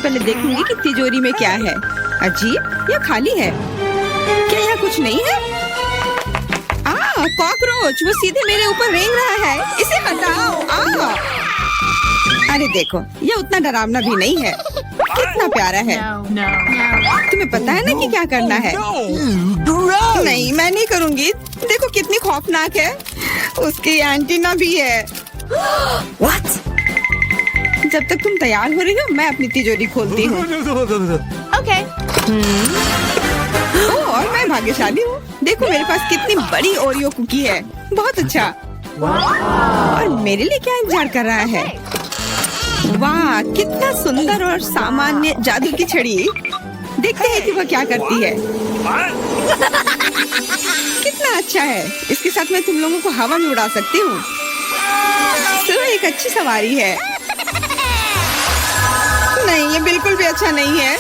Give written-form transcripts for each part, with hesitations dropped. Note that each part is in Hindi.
पहले देखूंगी कि तिजोरी में क्या है। अजीब, यह खाली है। क्या यहाँ कुछ नहीं है? कॉकरोच, वो सीधे मेरे ऊपर रेंग रहा है। इसे हटाओ। अरे देखो, यह उतना डरावना भी नहीं है। कितना प्यारा है। तुम्हें पता है ना कि क्या करना है? नहीं, मैं नहीं करूँगी। देखो कितनी खौफनाक है। उसकी एंटीना भी है। What? जब तक तुम तैयार हो रही हो, मैं अपनी तिजोरी खोलती हूँ। Okay. और मैं भाग्यशाली हूँ। देखो मेरे पास कितनी बड़ी ओरियो कुकी है। बहुत अच्छा। और मेरे लिए क्या इंतजार कर रहा है? वाह, कितना सुंदर और सामान्य जादू की छड़ी। देखते हैं कि वह क्या करती है। कितना अच्छा है। इसके साथ मैं तुम लोगों को हवा में उड़ा सकती हूँ। तो एक अच्छी सवारी है। नहीं, ये बिल्कुल भी अच्छा नहीं है।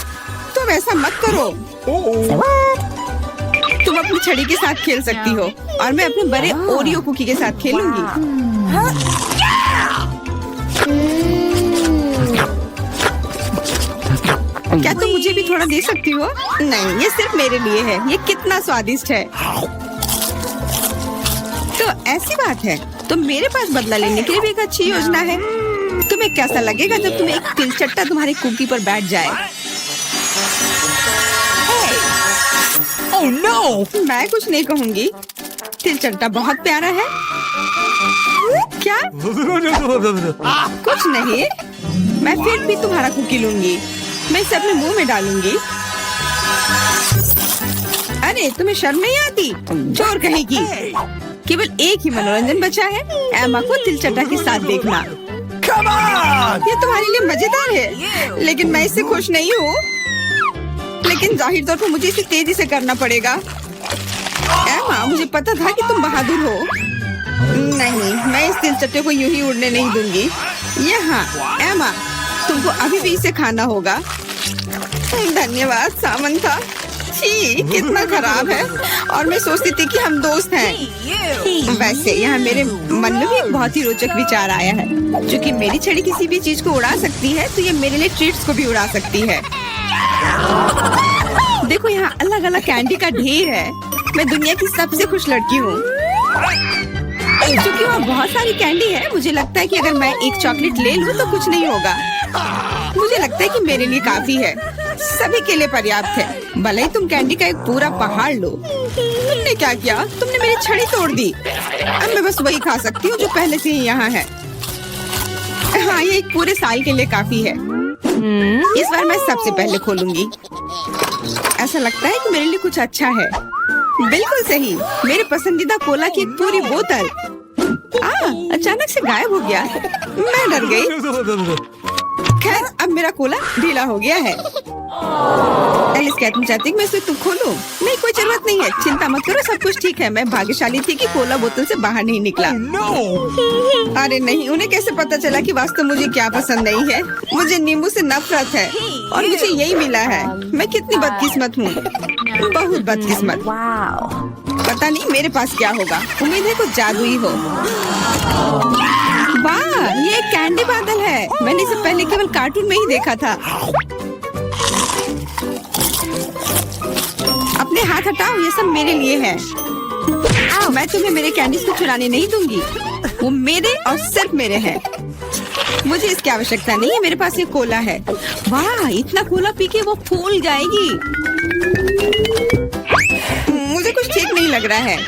तुम ऐसा मत करो। तुम अपनी छड़ी के साथ खेल सकती हो और मैं अपने बड़े ओरियो कुकी के साथ खेलूंगी। क्या तुम मुझे भी थोड़ा दे सकती हो? नहीं, ये सिर्फ मेरे लिए है। ये कितना स्वादिष्ट है। तो ऐसी बात है, तो मेरे पास बदला लेने के लिए भी एक अच्छी योजना है। तुम्हें कैसा लगेगा जब तुम्हें एक तिलचट्टा तुम्हारी कुकी पर बैठ जाए? Oh no! मैं कुछ नहीं कहूँगी। तिलचट्टा बहुत प्यारा है। क्या? कुछ नहीं। मैं फिर भी तुम्हारा कुकी लूंगी। मैं इसे अपने मुंह में डालूंगी। अरे तुम्हें शर्म नहीं आती? चोर कहेगी। केवल एक ही मनोरंजन बचा है, एमा को तिलचट्टा के साथ देखना। Come on! ये तुम्हारे लिए मजेदार है, लेकिन मैं इससे खुश नहीं हूँ। लेकिन जाहिर तौर पर मुझे इसे तेजी से करना पड़ेगा। एमा, मुझे पता था कि तुम बहादुर हो। नहीं, मैं इस तिलचट्टे को यूं ही उड़ने नहीं दूंगी। यहाँ, एमा, तुमको अभी भी इसे खाना होगा। धन्यवाद सामंथा। छी, कितना खराब है। और मैं सोचती थी कि हम दोस्त हैं। वैसे यहाँ मेरे मन में भी एक बहुत ही रोचक विचार आया है। क्योंकि मेरी छड़ी किसी भी चीज को उड़ा सकती है, तो ये मेरे लिए ट्रीट्स को भी उड़ा सकती है। देखो यहाँ अलग अलग कैंडी का ढेर है। मैं दुनिया की सबसे खुश लड़की हूँ। क्योंकि वहाँ बहुत सारी कैंडी है, मुझे लगता है कि अगर मैं एक चॉकलेट ले लूँ तो कुछ नहीं होगा। मुझे लगता है कि मेरे लिए काफी है। सभी के लिए पर्याप्त है। भले ही तुम कैंडी का एक पूरा पहाड़ लो। तुमने क्या किया? तुमने मेरी छड़ी तोड़ दी। अब मैं बस वही खा सकती हूँ जो पहले से ही यहाँ है। हाँ, ये एक पूरे साल के लिए काफी है। इस बार मैं सबसे पहले खोलूंगी। ऐसा लगता है कि मेरे लिए कुछ अच्छा है। बिल्कुल सही, मेरे पसंदीदा कोला की एक पूरी बोतल। अचानक से गायब हो गया। मैं डर गई। खैर, अब मेरा कोला ढीला हो गया है। एलिस, क्या तुम चाहती मैं इसे खोलूं? नहीं, कोई जरूरत नहीं है। चिंता मत करो, सब कुछ ठीक है। मैं भाग्यशाली थी कि कोला बोतल से बाहर नहीं निकला। अरे नहीं, उन्हें कैसे पता चला कि वास्तव मुझे क्या पसंद नहीं है? मुझे नींबू से नफरत है और मुझे यही मिला है। मैं कितनी बदकिस्मत हूँ, बहुत बदकिस्मत। पता नहीं मेरे पास क्या होगा। उम्मीद है कुछ जादुई हो। वाह, ये एक कैंडी बादल है। मैंने इसे पहले केवल कार्टून में ही देखा था। अपने हाथ हटाओ, ये सब मेरे लिए है। मैं तुम्हें मेरे कैंडीज को चुराने नहीं दूंगी। वो मेरे और सिर्फ मेरे हैं। मुझे इसकी आवश्यकता नहीं है। मेरे पास ये कोला है। वाह, इतना कोला पी के वो फूल जाएगी। मुझे कुछ ठीक नहीं लग रहा है।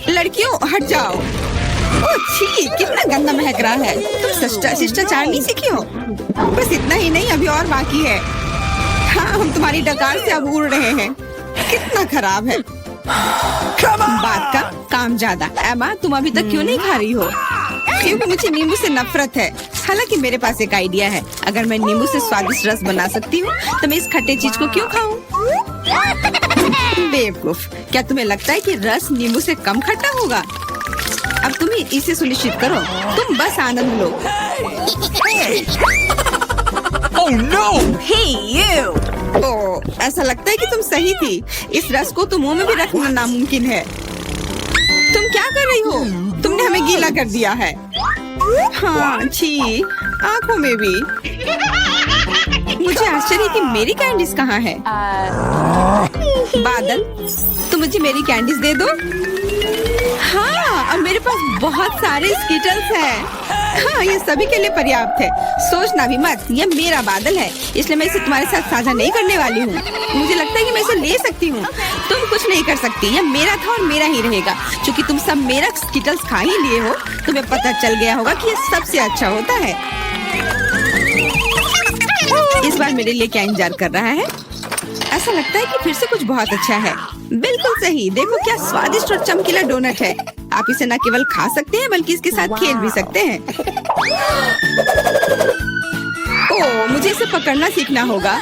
लड़कियों, हट जाओ। ओह छी, कितना गंदा महक रहा है। तुम शिष्टाचार नहीं सीखी हो? बस इतना ही नहीं, अभी और बाकी है। हाँ, हम तुम्हारी डकार से अब उड़ रहे हैं। कितना खराब है। बात का काम ज्यादा। एमा, तुम अभी तक क्यों नहीं खा रही हो? क्योंकि मुझे नींबू से नफरत है। हालांकि मेरे पास एक आइडिया है। अगर मैं नींबू से स्वादिष्ट रस बना सकती हूँ, तो मैं इस खट्टे चीज को क्यों खाऊं? बेवकूफ, क्या तुम्हें लगता है कि रस नींबू से कम खट्टा होगा? अब तुम इसे सुनिश्चित करो। तुम बस आनंद लो। Oh no! Hey you! ओह, ऐसा लगता है कि तुम सही थी। इस रस को तो मुंह में भी रखना नामुमकिन है। तुम क्या कर रही हो? तुमने हमें गीला कर दिया है। हाँ, छी, आँखों में भी। मुझे आश्चर्य कि मेरी कैंडीज कहाँ है। बादल, तुम मुझे मेरी कैंडीज दे दो। हाँ, और मेरे पास बहुत सारे स्कीटल्स हैं। हाँ, ये सभी के लिए पर्याप्त है। सोचना भी मत, ये मेरा बादल है, इसलिए मैं इसे तुम्हारे साथ साझा नहीं करने वाली हूँ। मुझे लगता है कि मैं इसे ले सकती हूँ। तुम कुछ नहीं कर सकती, ये मेरा था और मेरा ही रहेगा। क्योंकि तुम सब मेरा स्कीटल्स खा ही लिए हो, तुम्हें पता चल गया होगा कि ये सबसे अच्छा होता है। इस बार मेरे लिए क्या इंतजार कर रहा है? ऐसा लगता है कि फिर से कुछ बहुत अच्छा है। बिल्कुल सही, देखो क्या स्वादिष्ट और चमकीला डोनट है। आप इसे न केवल खा सकते हैं बल्कि इसके साथ खेल भी सकते हैं। ओह, मुझे इसे पकड़ना सीखना होगा।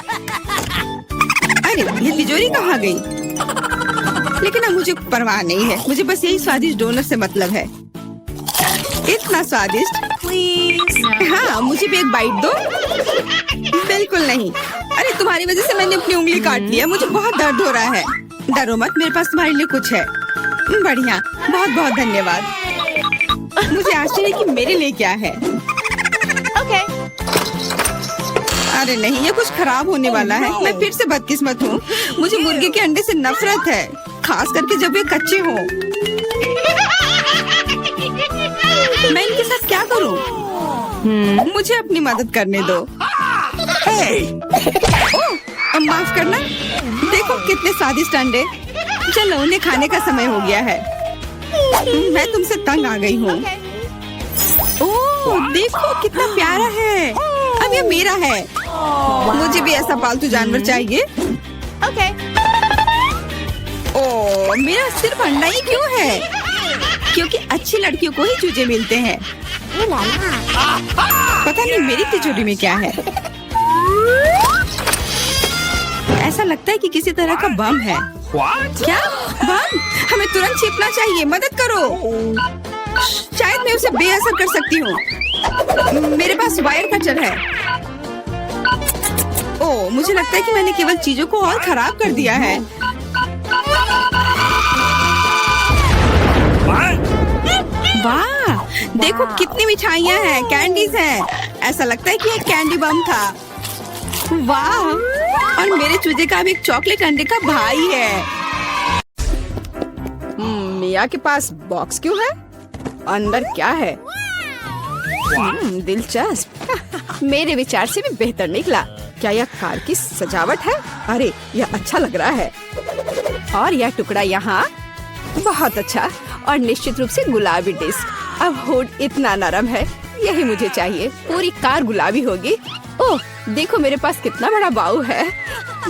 अरे, ये तिजोरी कहाँ गई? लेकिन अब मुझे परवाह नहीं है, मुझे बस यही स्वादिष्ट डोनट से मतलब है। इतना स्वादिष्ट। हाँ, मुझे भी एक बाइट दो। बिल्कुल नहीं। अरे, तुम्हारी वजह से मैंने अपनी उंगली काट लिया, मुझे बहुत दर्द हो रहा है। डरो मत, मेरे पास तुम्हारे लिए कुछ है। बढ़िया, बहुत बहुत धन्यवाद। मुझे आश्चर्य कि मेरे लिए क्या है। Okay. अरे नहीं, ये कुछ खराब होने वाला है। मैं फिर से बदकिस्मत हूँ। मुझे मुर्गे के अंडे से नफरत है, खास करके जब ये कच्चे हों। मैं इनके साथ क्या करूँ? मुझे अपनी मदद करने दो। ओह, माफ करना। देखो कितने स्वादिष्ट अंडे। चलो, उन्हें खाने का समय हो गया है। मैं तुमसे तंग आ गई हूँ। ओह, देखो कितना प्यारा है। अब ये मेरा है। मुझे भी ऐसा पालतू जानवर चाहिए। Okay. ओह, मेरा सिर्फ अंडा ही क्यों है? क्योंकि अच्छी लड़कियों को ही चूजे मिलते हैं। पता नहीं मेरी तिजोरी में क्या है। ऐसा लगता है कि किसी तरह का बम है। क्या बम? हमें तुरंत छिपना चाहिए, मदद करो। शायद मैं उसे बेअसर कर सकती हूँ। मेरे पास वायर कटर है। ओह, मुझे लगता है कि मैंने केवल चीजों को और खराब कर दिया है। वाह, देखो कितनी मिठाइयाँ हैं, कैंडीज हैं। ऐसा लगता है कि एक कैंडी बम था। वाह, और मेरे चूजे का अब एक चॉकलेट अंडे का भाई है। मिया के पास बॉक्स क्यों है? अंदर क्या है? दिलचस्प। मेरे विचार से भी बेहतर निकला। क्या यह कार की सजावट है? अरे, यह अच्छा लग रहा है। और यह टुकड़ा यहाँ, बहुत अच्छा। और निश्चित रूप से गुलाबी डिस्क। अब हुड इतना नरम है, यही मुझे चाहिए। पूरी कार गुलाबी होगी। ओह, देखो मेरे पास कितना बड़ा बाऊ है।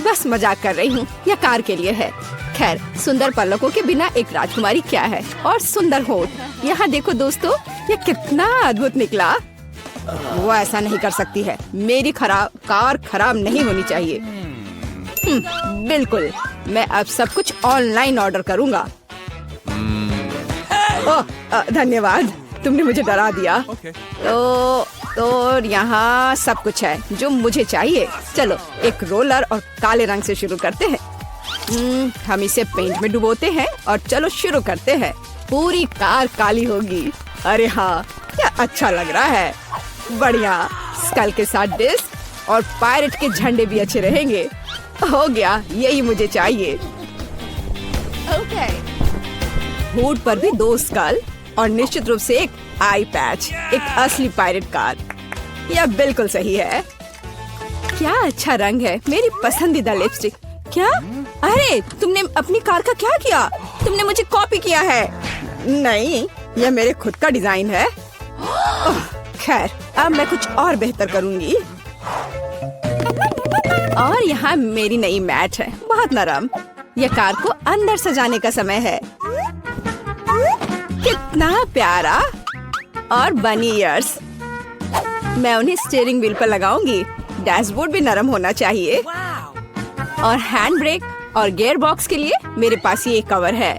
बस मजाक कर रही हूँ, यह कार के लिए है। खैर, सुंदर पलकों के बिना एक राजकुमारी क्या है? और सुंदर होठ। यहाँ देखो दोस्तों, यह कितना अद्भुत निकला। वो ऐसा नहीं कर सकती है। मेरी कार खराब नहीं होनी चाहिए। बिल्कुल, मैं अब सब कुछ ऑनलाइन ऑर्डर करूँगा। ओह, धन्यवाद, तुमने मुझे डरा दिया। तो यहाँ सब कुछ है जो मुझे चाहिए। चलो, एक रोलर और काले रंग से शुरू करते हैं। हम इसे पेंट में डुबोते हैं और चलो शुरू करते हैं। पूरी कार काली होगी। अरे हाँ, क्या अच्छा लग रहा है। बढ़िया, स्कल के साथ डिस्क और पायरेट के झंडे भी अच्छे रहेंगे। हो गया, यही मुझे चाहिए। Okay. हुड पर भी 2 स्कल और निश्चित रूप से एक आई पैच। एक असली पायरेट कार। यह बिल्कुल सही है। क्या अच्छा रंग है, मेरी पसंदीदा लिपस्टिक। क्या? अरे, तुमने अपनी कार का क्या किया? तुमने मुझे कॉपी किया है। नहीं, यह मेरे खुद का डिजाइन है। खैर, अब मैं कुछ और बेहतर करूंगी। और यहाँ मेरी नई मैट है, बहुत नरम। यह कार को अंदर सजाने का समय है। कितना प्यारा। और बनी ईयर्स। मैं उन्हें स्टीयरिंग व्हील पर लगाऊंगी। डैशबोर्ड भी नरम होना चाहिए। और हैंड ब्रेक और गियर बॉक्स के लिए मेरे पास ये कवर है।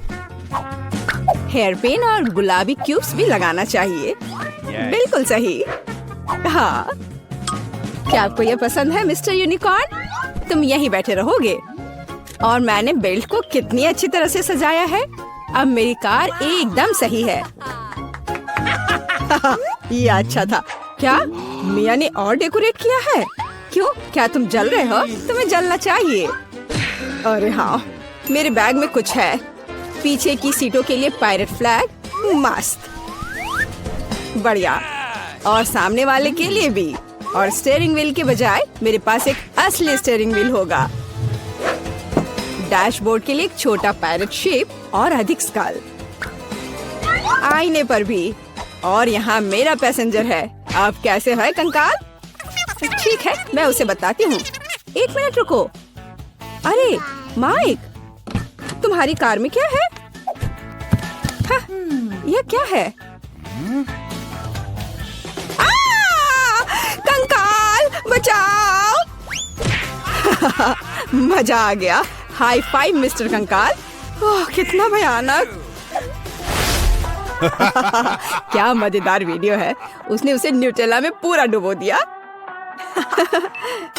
हेयर पिन और गुलाबी क्यूब्स भी लगाना चाहिए। बिल्कुल सही। हाँ, क्या आपको ये पसंद है मिस्टर यूनिकॉर्न? तुम यहीं बैठे रहोगे। और मैंने बेल्ट को कितनी अच्छी तरह से सजाया है। अब मेरी कार एकदम सही है। ये अच्छा था। क्या मिया ने और डेकोरेट किया है? क्यों, क्या तुम जल रहे हो? तुम्हें जलना चाहिए। अरे हाँ, मेरे बैग में कुछ है। पीछे की सीटों के लिए पायरेट फ्लैग, मस्त, बढ़िया। और सामने वाले के लिए भी। और स्टीयरिंग व्हील के बजाय मेरे पास एक असली स्टीयरिंग व्हील होगा। डैशबोर्ड के लिए एक छोटा पैरेट शेप और अधिक स्कल। आईने पर भी। और यहाँ मेरा पैसेंजर है। आप कैसे है कंकाल? ठीक है, मैं उसे बताती हूँ। 1 मिनट रुको। अरे माइक, तुम्हारी कार में क्या है? हाँ, यह क्या है? कंकाल बचाओ! मजा आ गया। हाई फाइव मिस्टर कंकाल। ओह, कितना भयानक। क्या मजेदार वीडियो है। उसने उसे न्यूटेला में पूरा डुबो दिया।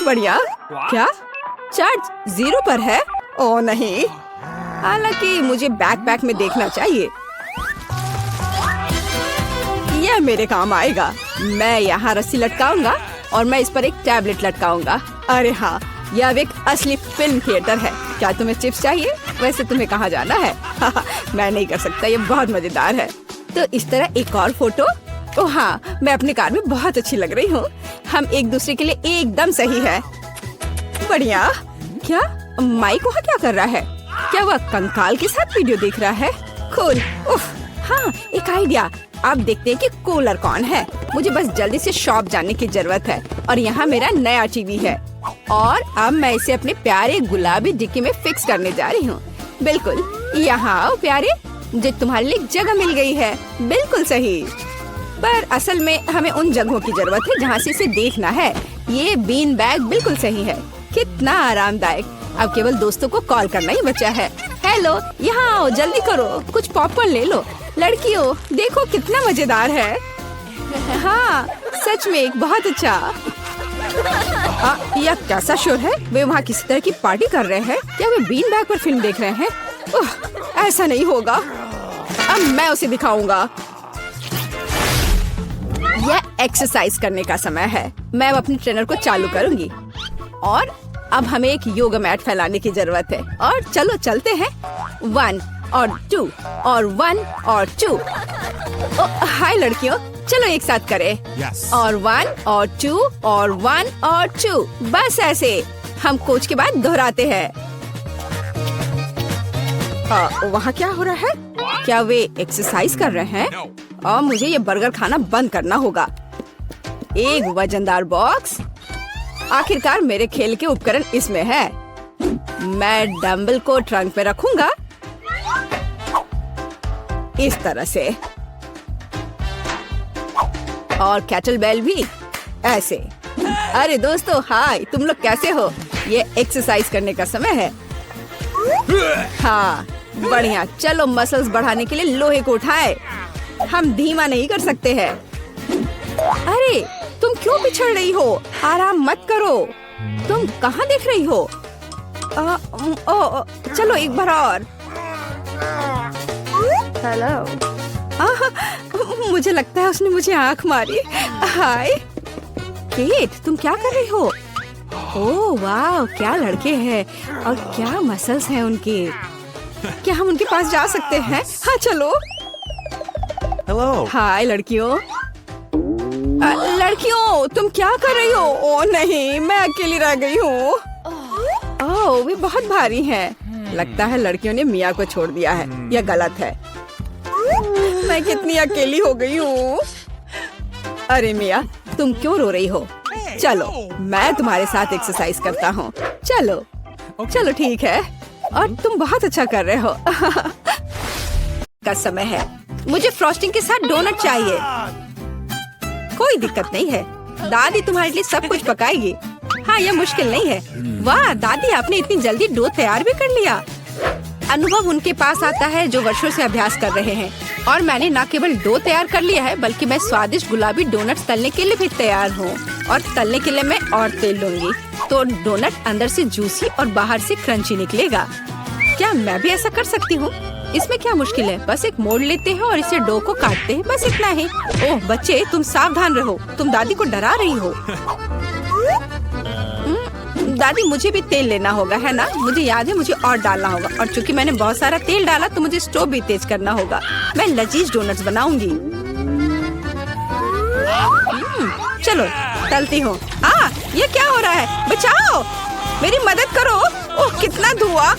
बढ़िया। क्या चार्ज 0 पर है? ओह नहीं, हालांकि मुझे बैकपैक में देखना चाहिए। यह मेरे काम आएगा। मैं यहाँ रस्सी लटकाऊंगा और मैं इस पर एक टैबलेट लटकाऊंगा। अरे हाँ, यह अब एक असली फिल्म थिएटर है। क्या तुम्हें चिप्स चाहिए? वैसे तुम्हें कहाँ जाना है? मैं नहीं कर सकता, ये बहुत मजेदार है। तो इस तरह एक और फोटो। ओह हाँ, मैं अपनी कार में बहुत अच्छी लग रही हूँ। हम एक दूसरे के लिए एकदम सही है। बढ़िया। क्या माइक वहाँ क्या कर रहा है? क्या वह कंकाल के साथ वीडियो देख रहा है? कूल। उफ, हाँ, एक आइडिया। अब देखते हैं कि कूलर कौन है। मुझे बस जल्दी से शॉप जाने की जरूरत है। और यहाँ मेरा नया टीवी है और अब मैं इसे अपने प्यारे गुलाबी डिक्की में फिक्स करने जा रही हूँ। बिल्कुल, यहाँ आओ प्यारे, मुझे तुम्हारे लिए जगह मिल गई है। बिल्कुल सही। पर असल में हमें उन जगहों की जरूरत है जहाँ से इसे देखना है। ये बीन बैग बिल्कुल सही है। कितना आरामदायक। अब केवल दोस्तों को कॉल करना ही बचा है। हेलो, यहाँ आओ, जल्दी करो, कुछ पॉपकॉर्न ले लो। लड़कियों, देखो कितना मजेदार है। हाँ, सच में एक बहुत अच्छा। यह कैसा शोर है? वे वहाँ किसी तरह की पार्टी कर रहे हैं? क्या वे बीन बैग पर फिल्म देख रहे हैं? ऐसा नहीं होगा। अब मैं उसे दिखाऊंगा। यह एक्सरसाइज करने का समय है। मैं अब अपनी ट्रेनर को चालू करूंगी। और अब हमें एक योगा मैट फैलाने की जरूरत है। और चलो चलते हैं। 1 और 2 और 1 और 2। हाय लड़कियों, चलो एक साथ करें। और 1 और 2 और 1 और 2। बस ऐसे हम कोच के बाद दोहराते हैं। वहाँ क्या हो रहा है? क्या वे एक्सरसाइज कर रहे हैं? और मुझे ये बर्गर खाना बंद करना होगा। एक वजनदार बॉक्स। आखिरकार मेरे खेल के उपकरण इसमें है। मैं डंबल को ट्रंक में रखूंगा इस तरह से। और कैटल बेल भी ऐसे। अरे दोस्तों, हाय, तुम लोग कैसे हो? ये एक्सरसाइज करने का समय है। हाँ, बढ़िया। चलो मसल्स बढ़ाने के लिए लोहे को उठाए। हम धीमा नहीं कर सकते हैं। अरे तुम क्यों पिछड़ रही हो? आराम मत करो। तुम कहाँ देख रही हो? चलो एक बार और। हेलो। मुझे लगता है उसने मुझे आंख मारी। हाय केट, तुम क्या कर रही हो? ओह वाह, क्या लड़के हैं और क्या मसल्स हैं उनके। क्या हम उनके पास जा सकते हैं? हाँ चलो। हेलो। हाय लड़कियों। लड़कियों, तुम क्या कर रही हो? ओह नहीं, मैं अकेली रह गई हूँ। ओह, वे बहुत भारी हैं। लगता है लड़कियों ने मिया को छोड़ दिया है। यह गलत है। मैं कितनी अकेली हो गई हूँ। अरे मिया, तुम क्यों रो रही हो? चलो, मैं तुम्हारे साथ एक्सरसाइज करता हूँ। चलो चलो ठीक है। और तुम बहुत अच्छा कर रहे हो। का समय है। मुझे फ्रॉस्टिंग के साथ डोनट चाहिए। कोई दिक्कत नहीं है, दादी तुम्हारे लिए सब कुछ पकाएगी। हाँ, यह मुश्किल नहीं है। वाह दादी, आपने इतनी जल्दी डो तैयार भी कर लिया। अनुभव उनके पास आता है जो वर्षों से अभ्यास कर रहे हैं। और मैंने न केवल डो तैयार कर लिया है, बल्कि मैं स्वादिष्ट गुलाबी डोनट्स तलने के लिए भी तैयार हूँ। और तलने के लिए मैं और तेल लूंगी, तो डोनट अंदर से जूसी और बाहर से क्रंची निकलेगा। क्या मैं भी ऐसा कर सकती हूँ? इसमें क्या मुश्किल है? बस एक मोड़ लेते हैं और इसे डो को काटते हैं, बस इतना ही। ओह बच्चे, तुम सावधान रहो, तुम दादी को डरा रही हो। दादी मुझे भी तेल लेना होगा, है ना? मुझे याद है मुझे और डालना होगा, और चूंकि मैंने बहुत सारा तेल डाला तो मुझे स्टोव भी तेज करना होगा। मैं लजीज डोनट्स बनाऊंगी। चलो तलती हूँ। ये क्या हो रहा है? बचाओ, मेरी मदद करो। ओह कितना धुआं!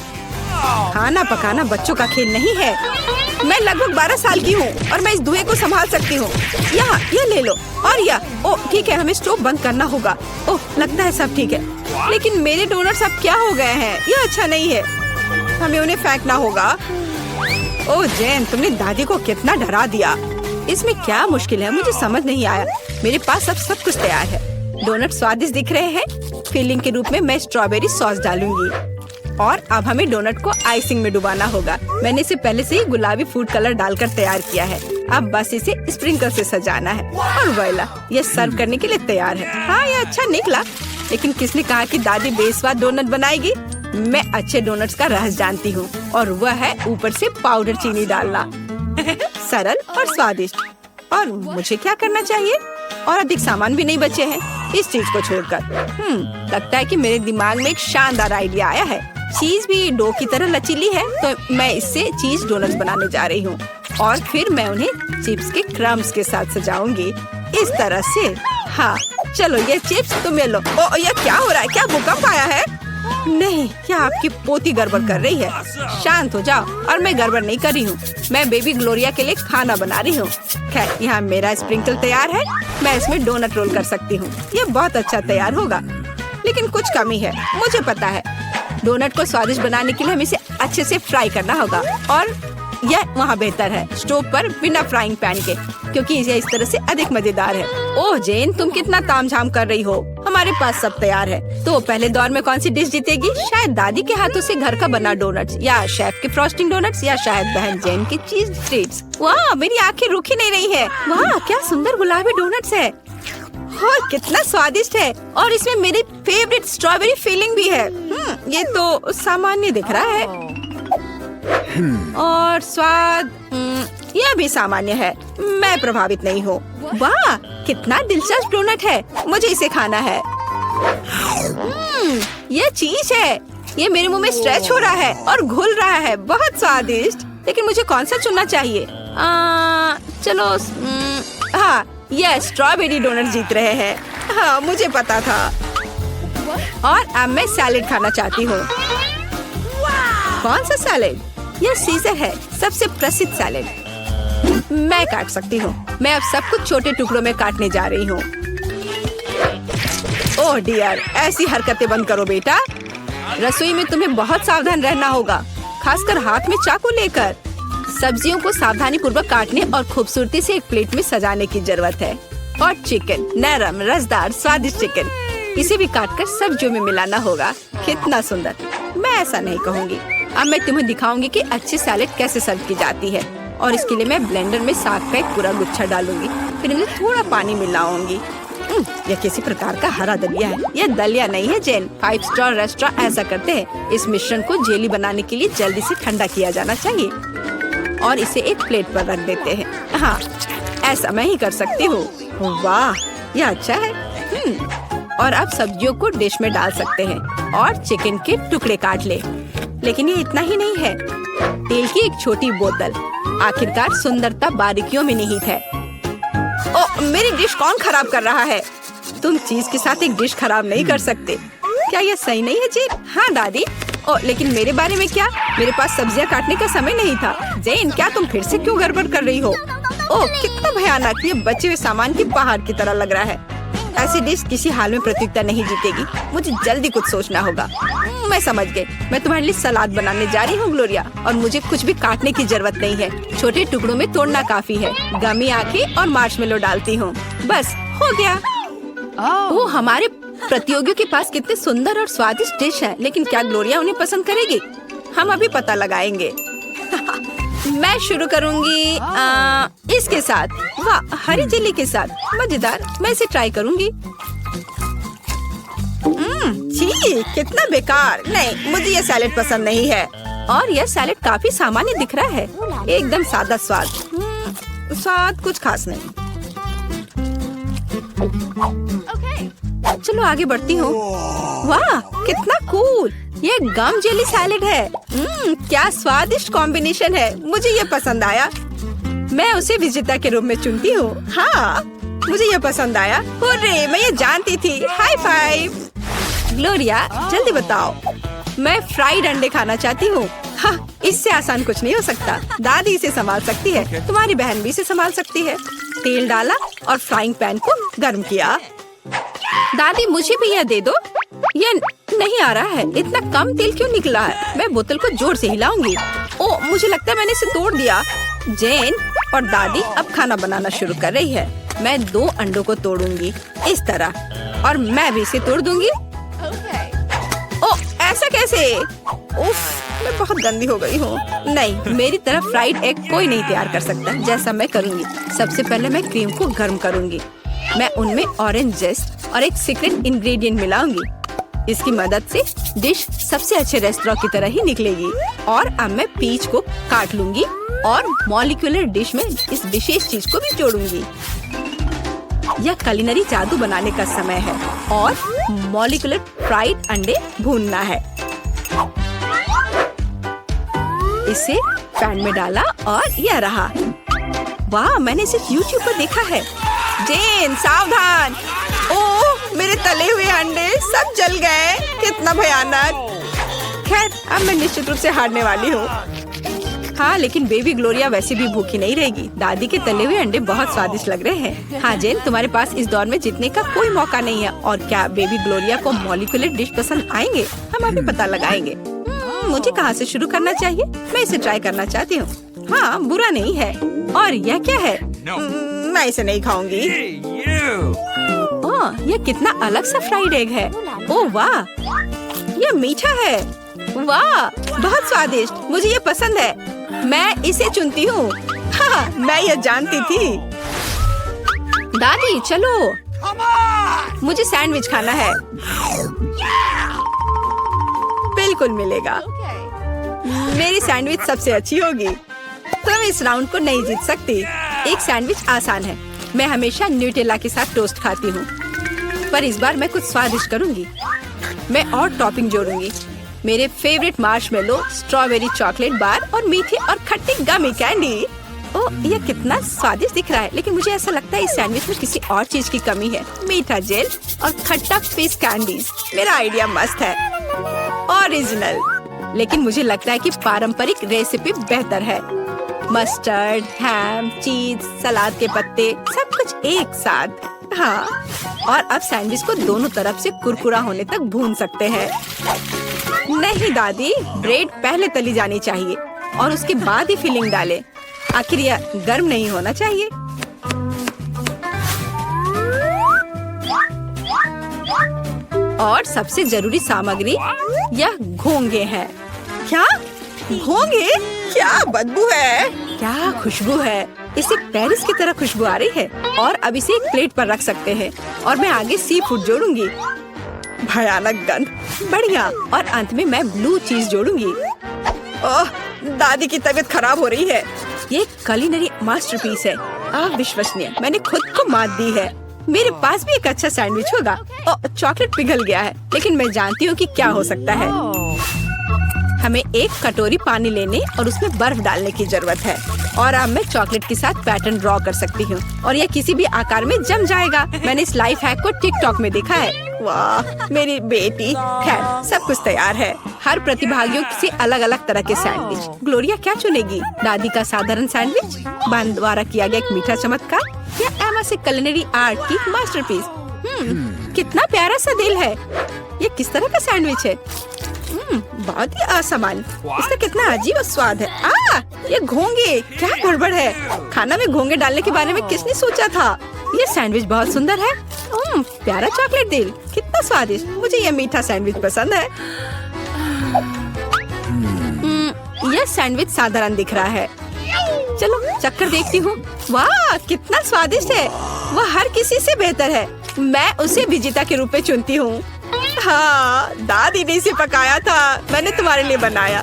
खाना पकाना बच्चों का खेल नहीं है। मैं लगभग 12 साल की हूँ और मैं इस धुएं को संभाल सकती हूँ। यहाँ ये ले लो, और ओह ठीक है, हमें स्टोव बंद करना होगा। ओह लगता है सब ठीक है, लेकिन मेरे डोनट्स अब क्या हो गए हैं? ये अच्छा नहीं है, हमें उन्हें फेंकना होगा। ओह जेन, तुमने दादी को कितना डरा दिया। इसमें क्या मुश्किल है? मुझे समझ नहीं आया। मेरे पास अब सब कुछ तैयार है। डोनट स्वादिष्ट दिख रहे हैं। फिलिंग के रूप में मैं स्ट्रॉबेरी सॉस डालूंगी, और अब हमें डोनट को आइसिंग में डुबाना होगा। मैंने इसे पहले से ही गुलाबी फूड कलर डालकर तैयार किया है। अब बस इसे स्प्रिंकल से सजाना है, और वोइला, ये सर्व करने के लिए तैयार है। हाँ, ये अच्छा निकला, लेकिन किसने कहा कि दादी बेस्वाद डोनट बनाएगी? मैं अच्छे डोनट्स का रहस्य जानती हूँ, और वह है ऊपर से पाउडर चीनी डालना। सरल और स्वादिष्ट। और मुझे क्या करना चाहिए? और अधिक सामान भी नहीं बचे हैं इस चीज को छोड़कर। लगता है कि मेरे दिमाग में एक शानदार आइडिया आया है। चीज भी डो की तरह लचीली है, तो मैं इससे चीज डोनट्स बनाने जा रही हूँ, और फिर मैं उन्हें चिप्स के क्रम्स के साथ सजाऊंगी इस तरह से। हाँ चलो, ये चिप्स तुम ले लो। ओ ये क्या हो रहा है? क्या भूकंप आया है? नहीं, क्या आपकी पोती गड़बड़ कर रही है? शांत हो जाओ। और मैं गड़बड़ नहीं कर रही हूँ, मैं बेबी ग्लोरिया के लिए खाना बना रही हूँ। खैर, यहाँ मेरा स्प्रिंकल तैयार है। मैं इसमें डोनट रोल कर सकती हूँ। ये बहुत अच्छा तैयार होगा, लेकिन कुछ कमी है, मुझे पता है। डोनट को स्वादिष्ट बनाने के लिए हमें इसे अच्छे से फ्राई करना होगा, और यह वहाँ बेहतर है स्टोव पर बिना फ्राइंग पैन के, क्योंकि ये इस तरह से अधिक मजेदार है। ओह जेन, तुम कितना तामझाम कर रही हो। हमारे पास सब तैयार है। तो पहले दौर में कौन सी डिश जीतेगी? शायद दादी के हाथों से घर का बना डोनट्स, या शेफ के फ्रॉस्टिंग डोनट्स, या शायद बहन जेन की चीज स्ट्रीट्स। वाह, मेरी आंखें रुक ही नहीं रही है। वाह, क्या सुंदर गुलाबी डोनट्स है, और कितना स्वादिष्ट है, और इसमें मेरी फेवरेट स्ट्रॉबेरी फिलिंग भी है। ये तो सामान्य दिख रहा है, और स्वाद यह भी सामान्य है। मैं प्रभावित नहीं हूँ। वाह, कितना दिलचस्प डोनट है, मुझे इसे खाना है। ये चीज है, ये मेरे मुंह में स्ट्रेच हो रहा है और घुल रहा है। बहुत स्वादिष्ट, लेकिन मुझे कौन सा चुनना चाहिए? चलो, हाँ, ये स्ट्रॉबेरी डोनट जीत रहे हैं। हाँ, मुझे पता था। और अब मैं सैलेड खाना चाहती हूँ। कौन सा सैलेड? यह सीजर है, सबसे प्रसिद्ध सैलेड। मैं काट सकती हूँ। मैं अब सब कुछ छोटे टुकड़ों में काटने जा रही हूँ। ओह डियर, ऐसी हरकतें बंद करो बेटा। रसोई में तुम्हें बहुत सावधान रहना होगा, खासकर हाथ में चाकू लेकर। सब्जियों को सावधानी पूर्वक काटने और खूबसूरती से एक प्लेट में सजाने की जरूरत है। और चिकन, नरम, रसदार, स्वादिष्ट चिकन, इसे भी काटकर सब्जियों में मिलाना होगा। कितना सुंदर। मैं ऐसा नहीं कहूँगी। अब मैं तुम्हें दिखाऊंगी कि अच्छी सैलेड कैसे सर्व की जाती है। और इसके लिए मैं ब्लेंडर में साग का एक पूरा गुच्छा डालूंगी, फिर इनमें थोड़ा पानी मिलाऊंगी। यह किसी प्रकार का हरा दलिया है। यह दलिया नहीं है जेन, 5 स्टार रेस्टोरेंट ऐसा करते हैं। इस मिश्रण को जेली बनाने के लिए जल्दी से ठंडा किया जाना चाहिए, और इसे एक प्लेट पर रख देते हैं। हाँ, ऐसा मैं ही कर सकती हूँ। वाह, यह अच्छा है। और अब सब्जियों को डिश में डाल सकते हैं, और चिकन के टुकड़े काट ले। लेकिन ये इतना ही नहीं है। तेल की एक छोटी बोतल, आखिरकार सुंदरता बारीकियों में निहित है। ओ, मेरी डिश कौन खराब कर रहा है? तुम चीज के साथ एक डिश खराब नहीं कर सकते। क्या यह सही नहीं है जेन? हाँ दादी। ओ, लेकिन मेरे बारे में क्या? मेरे पास सब्जियां काटने का समय नहीं था। जेन, क्या तुम फिर से क्यों गड़बड़ कर रही हो? ओह, कितना भयानक। ये बचे हुए सामान की पहाड़ की तरह लग रहा है। ऐसी डिश किसी हाल में प्रतियोगिता नहीं जीतेगी। मुझे जल्दी कुछ सोचना होगा। मैं समझ गई। मैं तुम्हारे लिए सलाद बनाने जा रही हूँ ग्लोरिया, और मुझे कुछ भी काटने की जरूरत नहीं है। छोटे टुकड़ों में तोड़ना काफी है। गमी आंखें और मार्शमेलो डालती हूँ, बस हो गया। वो हमारे प्रतियोगियों के पास कितने सुंदर और स्वादिष्ट डिश है, लेकिन क्या ग्लोरिया उन्हें पसंद करेगी? हम अभी पता लगाएंगे। मैं शुरू करूंगी इसके साथ। वाह, हरी चिल्ली के साथ, मजेदार। मैं इसे ट्राई करूंगी। छी, कितना बेकार। नहीं, मुझे ये सैलेड पसंद नहीं है। और यह सैलेड काफी सामान्य दिख रहा है, एकदम सादा स्वाद। स्वाद कुछ खास नहीं। चलो आगे बढ़ती हूँ। वाह कितना कूल, ये गम जेली सैलेड है। क्या स्वादिष्ट कॉम्बिनेशन है, मुझे ये पसंद आया। मैं उसे विजेता के रूप में चुनती हूँ। हाँ मुझे ये पसंद आया। हुर्रे, मैं ये जानती थी। High five. ग्लोरिया जल्दी बताओ। मैं फ्राइड अंडे खाना चाहती हूँ। हाँ, इससे आसान कुछ नहीं हो सकता। दादी इसे संभाल सकती है, तुम्हारी बहन भी इसे संभाल सकती है। तेल डाला और फ्राइंग पैन को गर्म किया। दादी मुझे भी यह दे दो। ये नहीं आ रहा है, इतना कम तेल क्यों निकला है? मैं बोतल को जोर से हिलाऊंगी। ओ, मुझे लगता है मैंने इसे तोड़ दिया। जेन और दादी अब खाना बनाना शुरू कर रही है। मैं 2 अंडों को तोड़ूंगी इस तरह, और मैं भी इसे तोड़ दूंगी। Okay. ओ, ऐसा कैसे? उफ, मैं बहुत गंदी हो गई हूँ। नहीं, मेरी तरह फ्राइड एग कोई नहीं तैयार कर सकता जैसा मैं करूँगी। सबसे पहले मैं क्रीम को गर्म करूँगी। मैं उनमें ऑरेंज जेस्ट और एक सीक्रेट इंग्रेडिएंट मिलाऊंगी। इसकी मदद से डिश सबसे अच्छे रेस्टोरेंट की तरह ही निकलेगी। और अब मैं पीच को काट लूंगी और मॉलिक्यूलर डिश में इस विशेष चीज को भी जोड़ूंगी। यह कुलिनरी जादू बनाने का समय है और मॉलिक्यूलर फ्राइड अंडे भूनना है। इसे पैन में डाला और यह रहा। वाह, मैंने इसे YouTube पर देखा है। जेन सावधान। ओह, मेरे तले हुए अंडे सब जल गए, कितना भयानक। खैर, अब मैं निश्चित रूप से हारने वाली हूँ। हाँ, लेकिन बेबी ग्लोरिया वैसे भी भूखी नहीं रहेगी। दादी के तले हुए अंडे बहुत स्वादिष्ट लग रहे हैं। हाँ जेन, तुम्हारे पास इस दौर में जीतने का कोई मौका नहीं है। और क्या बेबी ग्लोरिया को मॉलिक्यूलर डिश पसंद आएंगे? हम अभी पता लगाएंगे। मुझे कहाँ से शुरू करना चाहिए? मैं इसे ट्राई करना चाहती हूँ। हाँ, बुरा नहीं है। और यह क्या है? मैं इसे नहीं खाऊंगी। ओह, यह कितना अलग सा फ्राइड एग है। ओह वाह, यह मीठा है। वाह, बहुत स्वादिष्ट, मुझे ये पसंद है। मैं इसे चुनती हूँ। हाँ, मैं यह जानती थी। दादी चलो, मुझे सैंडविच खाना है। बिल्कुल मिलेगा। मेरी सैंडविच सबसे अच्छी होगी। तुम इस राउंड को नहीं जीत सकती। एक सैंडविच आसान है। मैं हमेशा न्यूटेला के साथ टोस्ट खाती हूँ, पर इस बार मैं कुछ स्वादिष्ट करूँगी। मैं और टॉपिंग जोड़ूंगी। मेरे favourite marshmallow, strawberry chocolate bar और मीठी और खट्टी गमी कैंडी। ओह, यह कितना स्वादिष्ट दिख रहा है, लेकिन मुझे ऐसा लगता है इस सैंडविच में किसी और चीज की कमी है। मीठा जेल और खट्टा फिश कैंडीज। मेरा आइडिया मस्त है, ओरिजिनल। लेकिन मुझे लगता है कि पारंपरिक रेसिपी बेहतर है। मस्टर्ड, हैम, चीज, सलाद के पत्ते, सब कुछ एक साथ। हाँ, और अब सैंडविच को दोनों तरफ से कुरकुरा होने तक भून सकते हैं। नहीं दादी, ब्रेड पहले तली जानी चाहिए और उसके बाद ही फिलिंग डालें। आखिर यह गर्म नहीं होना चाहिए। और सबसे जरूरी सामग्री यह घोंगे हैं। क्या घोंगे? क्या बदबू है, क्या खुशबू है। इसे पेरिस की तरह खुशबू आ रही है। और अब इसे एक प्लेट पर रख सकते हैं और मैं आगे सी फूड जोड़ूंगी। भयानक गंध, बढ़िया। और अंत में मैं ब्लू चीज जोड़ूंगी। ओह, दादी की तबीयत खराब हो रही है। ये कुलिनरी मास्टरपीस है, अविश्वसनीय। मैंने खुद को मात दी है। मेरे पास भी एक अच्छा सैंडविच होगा। ओह, चॉकलेट पिघल गया है, लेकिन मैं जानती हूँ कि क्या हो सकता है। हमें एक कटोरी पानी लेने और उसमें बर्फ डालने की जरूरत है। और अब मैं चॉकलेट के साथ पैटर्न ड्रॉ कर सकती हूँ और यह किसी भी आकार में जम जाएगा। मैंने इस लाइफ हैक को टिकटॉक में देखा है। वाह, मेरी बेटी। खैर, सब कुछ तैयार है। हर प्रतिभागियों से अलग अलग तरह के सैंडविच। ग्लोरिया क्या चुनेगी? दादी का साधारण सैंडविच, बहन द्वारा किया गया एक मीठा चमत्कार, या एमा से कुलिनरी आर्ट की मास्टरपीस? कितना प्यारा सा दिल है। ये किस तरह का सैंडविच है? बहुत ही असामान्य। इसका कितना अजीब स्वाद है। ये घोंगे, क्या गड़बड़ है? खाना में घोंगे डालने के बारे में किसने सोचा था? ये सैंडविच बहुत सुंदर है। प्यारा चॉकलेट दिल, कितना स्वादिष्ट। मुझे ये मीठा सैंडविच पसंद है। यह सैंडविच साधारण दिख रहा है। चलो चक्कर देखती हूँ। वाह, कितना स्वादिष्ट है। वह हर किसी से बेहतर है। मैं उसे विजेता के रूप में चुनती हूँ। हाँ, दादी ने इसे पकाया था, मैंने तुम्हारे लिए बनाया।